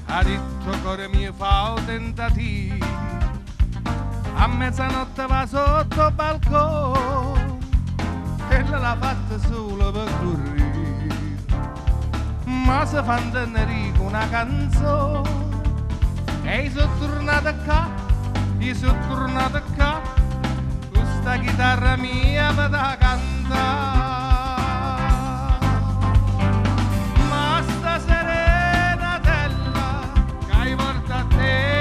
ha detto cuore mio fa un tentativo, a mezzanotte va sotto il balcone e l'ha fatta solo per correre, ma se fa intendere con una canzone e io sono tornato qua, questa chitarra mia per da cantare. Ma sta serenatella che hai portato a te,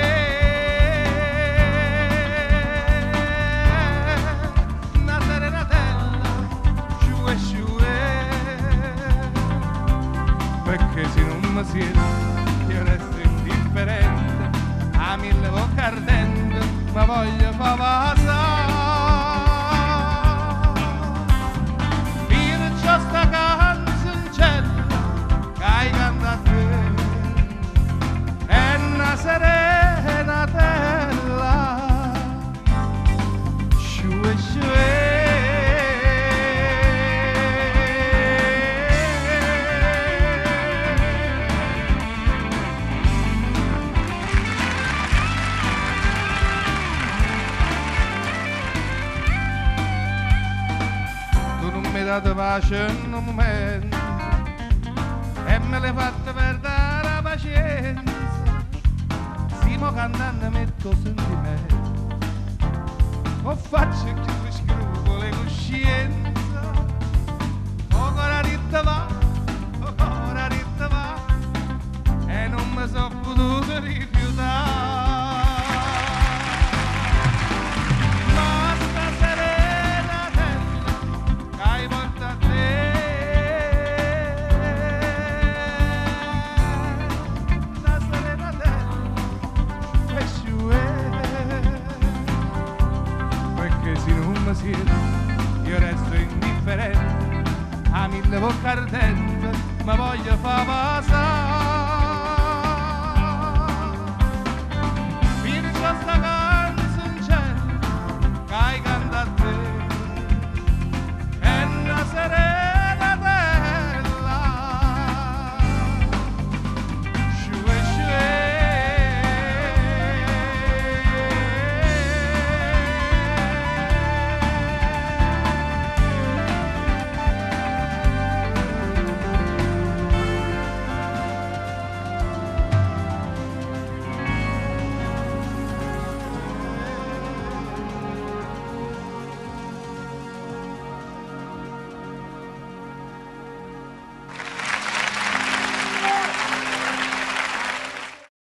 una serenatella sciue sciue, perché se non mi siete io resto indifferente, a mille bocche ardente ma voglio fa passare. Perciò sta canzoncella che hai cantato a te è una serenatella sciue sciue. Mi date pace in un momento e me l'hai fatta perdere la pazienza, stiamo cantando e metto sentimento, o faccio che mi scrupoli coscienza, o ora ritta va e non mi sono potuto rifiutare. Io resto indifferente, a mille bocche ardente, ma voglio fa passare.